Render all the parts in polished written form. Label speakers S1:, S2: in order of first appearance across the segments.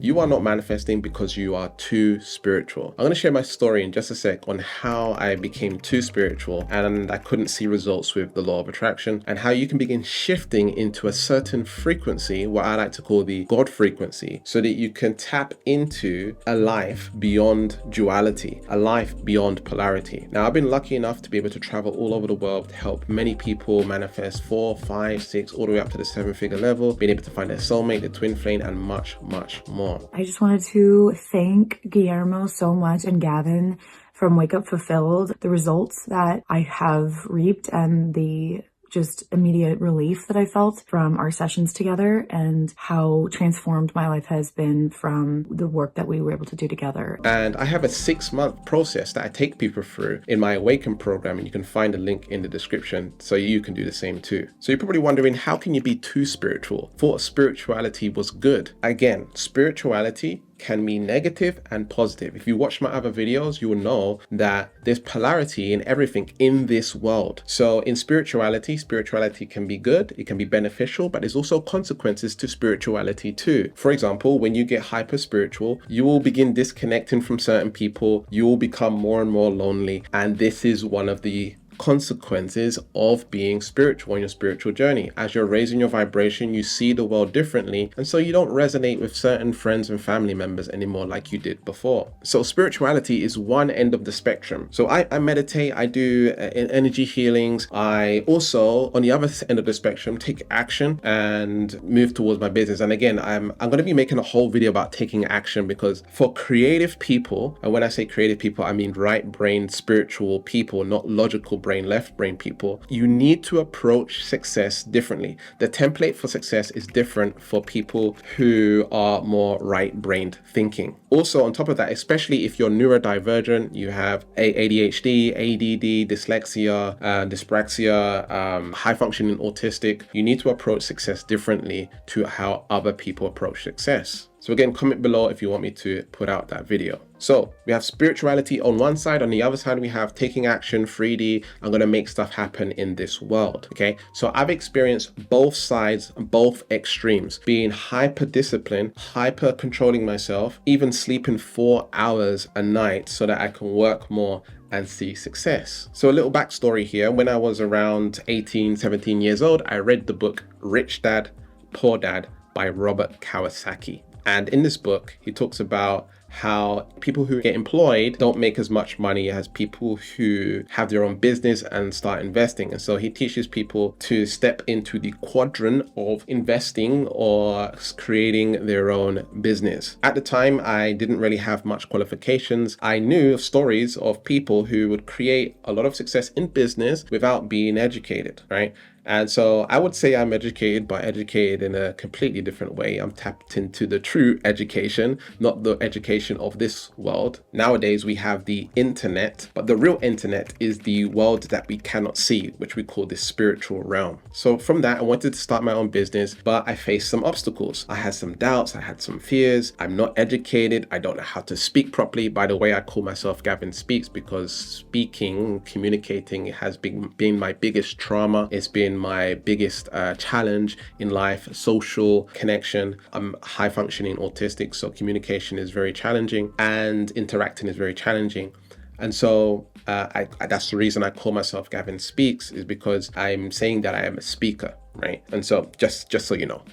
S1: You are not manifesting because you are too spiritual. I'm going to share my story in just a sec on how I became too spiritual and I couldn't see results with the law of attraction, and how you can begin shifting into a certain frequency, what I like to call the God frequency, so that you can tap into a life beyond duality, a life beyond polarity. Now, I've been lucky enough to be able to travel all over the world to help many people manifest 4, 5, 6, all the way up to the 7-figure level, being able to find their soulmate, their twin flame, and much, much more.
S2: I just wanted to thank Guillermo so much and Gavin from Wake Up Fulfilled. The results that I have reaped and the just immediate relief that I felt from our sessions together, and how transformed my life has been from the work that we were able to do together.
S1: And I have a 6-month process that I take people through in my Awaken program, and you can find a link in the description so you can do the same too. So you're probably wondering, how can you be too spiritual? Thought spirituality was good. Again, spirituality can be negative and positive. If you watch my other videos, you will know that there's polarity in everything in this world. So in spirituality can be good, it can be beneficial, but there's also consequences to spirituality too. For example, when you get hyper spiritual, you will begin disconnecting from certain people, you will become more and more lonely, and this is one of the consequences of being spiritual on your spiritual journey. As you're raising your vibration, you see the world differently, and so you don't resonate with certain friends and family members anymore like you did before. So spirituality is one end of the spectrum. So I meditate, I do energy healings. I also, on the other end of the spectrum, take action and move towards my business. And again, I'm going to be making a whole video about taking action, because for creative people, and when I say creative people, I mean right brain spiritual people, not logical brain, left brain people, you need to approach success differently. The template for success is different for people who are more right-brained thinking. Also, on top of that, especially if you're neurodivergent, you have ADHD, ADD, dyslexia, dyspraxia, high-functioning autistic, you need to approach success differently to how other people approach success. So again, comment below if you want me to put out that video. So we have spirituality on one side. On the other side, we have taking action, 3D. I'm going to make stuff happen in this world. Okay. So I've experienced both sides, both extremes, being hyper disciplined, hyper controlling myself, even sleeping 4 hours a night so that I can work more and see success. So a little backstory here. When I was around 18, 17 years old, I read the book Rich Dad, Poor Dad by Robert Kiyosaki. And in this book, he talks about how people who get employed don't make as much money as people who have their own business and start investing. And so he teaches people to step into the quadrant of investing or creating their own business. At the time, I didn't really have much qualifications. I knew of stories of people who would create a lot of success in business without being educated, right? And so I would say I'm educated, but educated in a completely different way. I'm tapped into the true education, not the education of this world. Nowadays, we have the internet, but the real internet is the world that we cannot see, which we call the spiritual realm. So from that, I wanted to start my own business, but I faced some obstacles. I had some doubts, I had some fears. I'm not educated. I don't know how to speak properly. By the way, I call myself Gavin Speaks because speaking, communicating has been my biggest trauma. It's been my biggest challenge in life. Social connection. I'm high functioning autistic, so communication is very challenging and interacting is very challenging. And so that's the reason I call myself Gavin Speaks, is because I'm saying that I am a speaker, right? And so just so you know.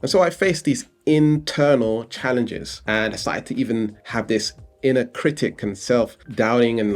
S1: And so I faced these internal challenges, and I started to even have this inner critic and self-doubting and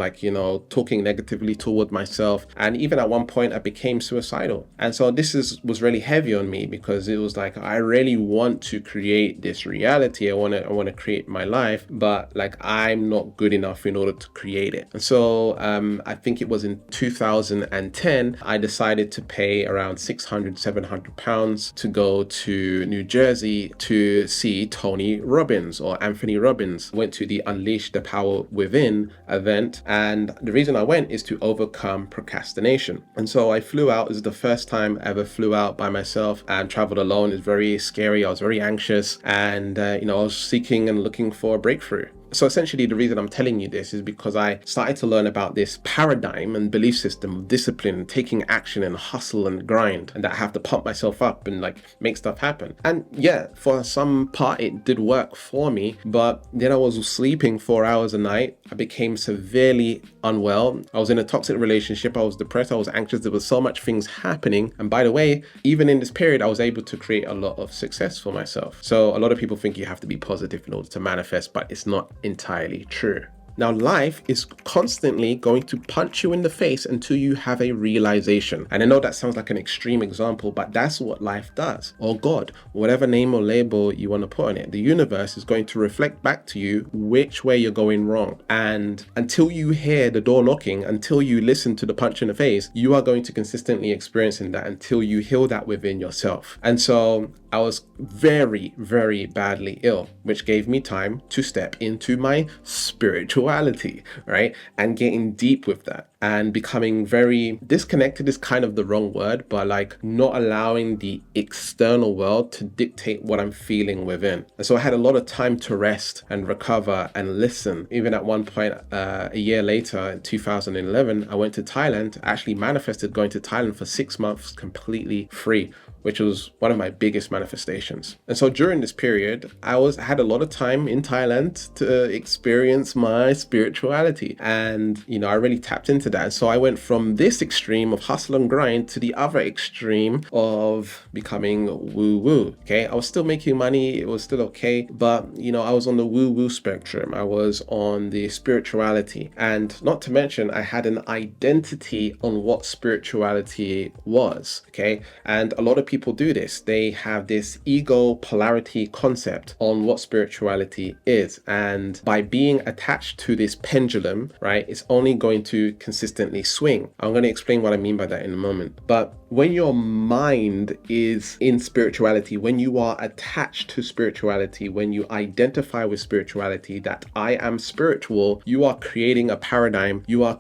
S1: talking negatively toward myself. And even at one point I became suicidal. And so this was really heavy on me, because it was like, I really want to create this reality. I want to create my life, but I'm not good enough in order to create it. And so I think it was in 2010, I decided to pay around 600, 700 pounds to go to New Jersey to see Tony Robbins or Anthony Robbins. Went to the Unleash the Power Within event, and the reason I went is to overcome procrastination. And so I flew out. It was the first time I ever flew out by myself and traveled alone. It was very scary. I was very anxious, and I was seeking and looking for a breakthrough. So essentially, the reason I'm telling you this is because I started to learn about this paradigm and belief system of discipline and taking action and hustle and grind, and that I have to pump myself up and like make stuff happen. And yeah, for some part it did work for me, but then I was sleeping 4 hours a night. I became severely unwell. I was in a toxic relationship. I was depressed. I was anxious. There was so much things happening. And by the way, even in this period, I was able to create a lot of success for myself. So a lot of people think you have to be positive in order to manifest, but it's not entirely true. Now, life is constantly going to punch you in the face until you have a realization. And I know that sounds like an extreme example, but that's what life does. Or God, whatever name or label you want to put on it. The universe is going to reflect back to you which way you're going wrong. And until you hear the door knocking, until you listen to the punch in the face, you are going to consistently experiencing that until you heal that within yourself. And so I was very, very badly ill, which gave me time to step into my spirituality, right? And getting deep with that and becoming very disconnected is kind of the wrong word, but like not allowing the external world to dictate what I'm feeling within. And so I had a lot of time to rest and recover and listen. Even at one point, a year later in 2011, I went to Thailand, actually manifested going to Thailand for 6 months completely free, which was one of my biggest manifestations. And so during this period, I had a lot of time in Thailand to experience my spirituality. And, I really tapped into that. And so I went from this extreme of hustle and grind to the other extreme of becoming woo-woo. Okay. I was still making money. It was still okay. But, I was on the woo-woo spectrum. I was on the spirituality. And not to mention, I had an identity on what spirituality was. Okay. And a lot of people do this. They have this ego polarity concept on what spirituality is. And by being attached to this pendulum, right, it's only going to consistently swing. I'm going to explain what I mean by that in a moment. But when your mind is in spirituality, when you are attached to spirituality, when you identify with spirituality, that I am spiritual, you are creating a paradigm, you are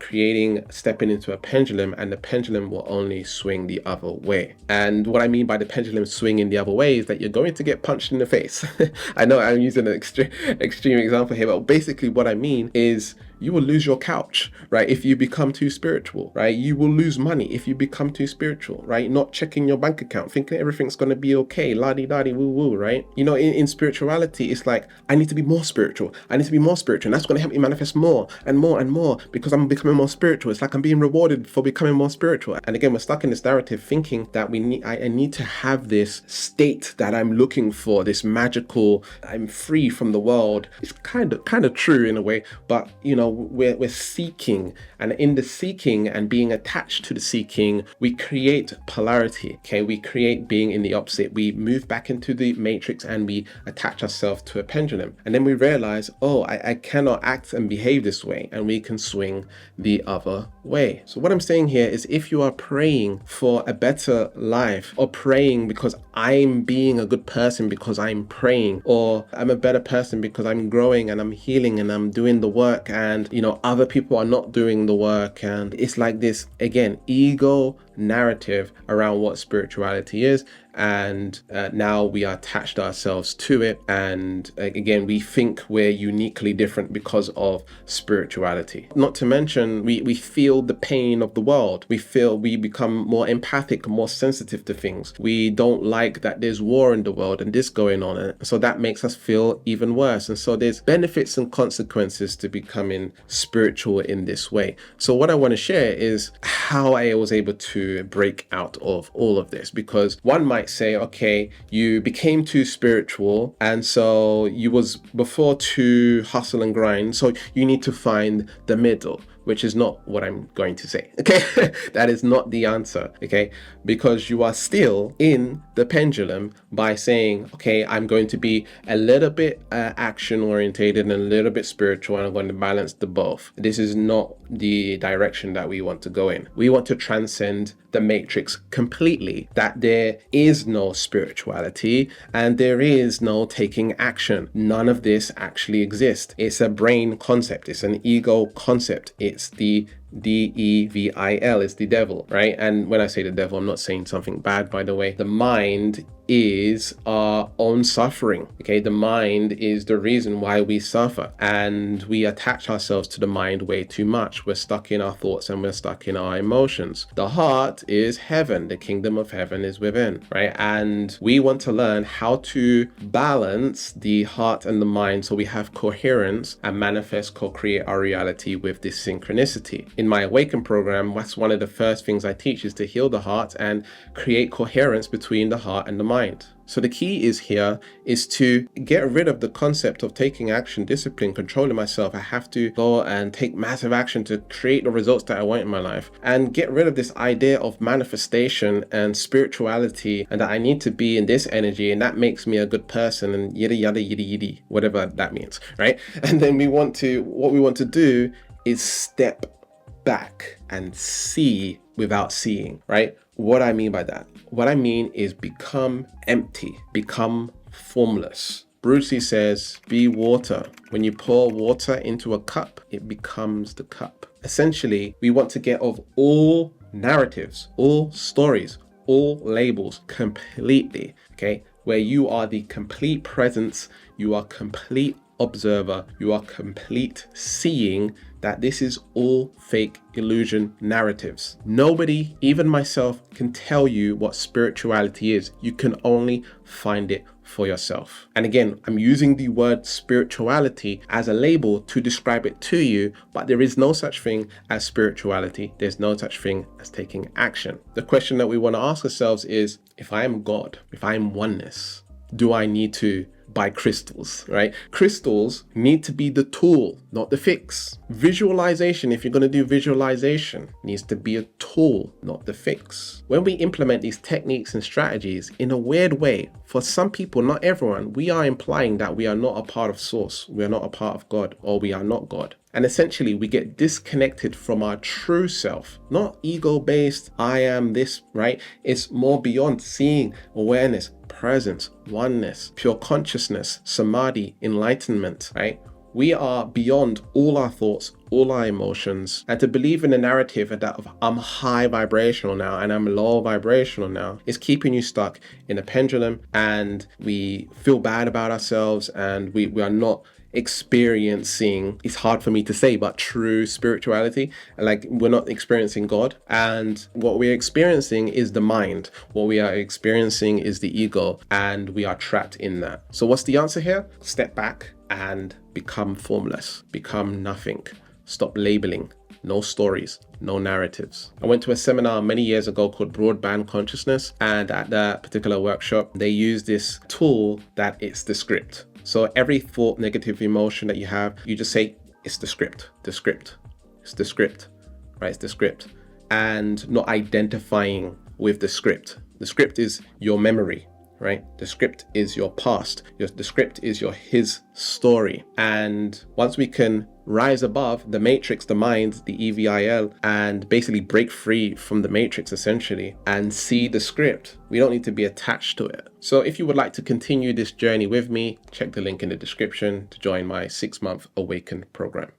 S1: stepping into a pendulum, and the pendulum will only swing the other way. And what I mean by the pendulum swinging the other way is that you're going to get punched in the face. I know I'm using an extreme example here, but basically what I mean is you will lose your couch, right? If you become too spiritual, right? You will lose money if you become too spiritual, right? Not checking your bank account, thinking everything's going to be okay, la-di-da-di woo-woo, right? In spirituality, it's like, I need to be more spiritual. I need to be more spiritual. And that's going to help me manifest more and more and more because I'm becoming more spiritual. It's like I'm being rewarded for becoming more spiritual. And again, we're stuck in this narrative thinking that I need to have this state that I'm looking for, this magical, I'm free from the world. It's kind of true in a way, but we're seeking, and in the seeking and being attached to the seeking, we create polarity. Okay, we create being in the opposite. We move back into the matrix and we attach ourselves to a pendulum, and then we realize, I cannot act and behave this way, and we can swing the other way. So what I'm saying here is, if you are praying for a better life, or praying because I'm being a good person because I'm praying, or I'm a better person because I'm growing and I'm healing and I'm doing the work, and other people are not doing the work, and it's like this, again, ego narrative around what spirituality is. And now we are attached ourselves to it, and again, we think we're uniquely different because of spirituality. Not to mention, we feel the pain of the world. We become more empathic, more sensitive to things. We don't like that there's war in the world and this going on, and so that makes us feel even worse. And so there's benefits and consequences to becoming spiritual in this way. So what I want to share is how I was able to break out of all of this, because one might say, okay, you became too spiritual, and so you was before too hustle and grind, so you need to find the middle, which is not what I'm going to say. Okay, that is not the answer. Okay, because you are still in the pendulum by saying, okay, I'm going to be a little bit action orientated and a little bit spiritual, and I'm going to balance the both. This is not the direction that we want to go in. We want to transcend the matrix completely, that there is no spirituality and there is no taking action. None of this actually exists. It's a brain concept. It's an ego concept. It's the devil, it's the devil, right? And when I say the devil, I'm not saying something bad, by the way. The mind is our own suffering. Okay, the mind is the reason why we suffer, and we attach ourselves to the mind way too much. We're stuck in our thoughts and we're stuck in our emotions. The heart is heaven. The kingdom of heaven is within, right? And we want to learn how to balance the heart and the mind so we have coherence and manifest, co-create our reality with this synchronicity. In my Awaken program, that's one of the first things I teach, is to heal the heart and create coherence between the heart and the mind. So the key is to get rid of the concept of taking action, discipline, controlling myself. I have to go and take massive action to create the results that I want in my life, and get rid of this idea of manifestation and spirituality, and that I need to be in this energy and that makes me a good person, and yada yada yada yada, whatever that means, right? And then what we want to do is step back and see without seeing, right? What I mean by that, what I mean is become empty, become formless. Bruce Lee says, be water. When you pour water into a cup, it becomes the cup. Essentially, we want to get off all narratives, all stories, all labels completely, okay? Where you are the complete presence, you are complete observer, you are complete seeing that this is all fake illusion narratives. Nobody, even myself, can tell you what spirituality is. You can only find it for yourself. And again, I'm using the word spirituality as a label to describe it to you, but there is no such thing as spirituality. There's no such thing as taking action. The question that we want to ask ourselves is, if I am God, if I am oneness, do I need to buy crystals, right? Crystals need to be the tool, not the fix. Visualization, if you're going to do visualization, needs to be a tool, not the fix. When we implement these techniques and strategies, in a weird way, for some people, not everyone, we are implying that we are not a part of Source, we are not a part of God, or we are not God. And essentially, we get disconnected from our true self, not ego-based, I am this, right? It's more beyond seeing, awareness, presence, oneness, pure consciousness, samadhi, enlightenment, right? We are beyond all our thoughts, all our emotions. And to believe in the narrative that I'm high vibrational now and I'm low vibrational now is keeping you stuck in a pendulum, and we feel bad about ourselves, and we are not experiencing, it's hard for me to say, but true spirituality. Like, we're not experiencing God, and what we're experiencing is the mind. What we are experiencing is the ego, and we are trapped in that. So what's the answer here? Step back and become formless, become nothing. Stop labeling. No stories, no narratives. I went to a seminar many years ago called Broadband Consciousness, and at that particular workshop, they used this tool that it's the script. So every thought, negative emotion that you have, you just say, it's the script, it's the script, right? It's the script. And not identifying with the script. The script is your memory, right? The script is your past. The script is his story. And once we can rise above the matrix, the mind, the EVIL, and basically break free from the matrix essentially and see the script, we don't need to be attached to it. So if you would like to continue this journey with me, check the link in the description to join my 6-month Awaken program.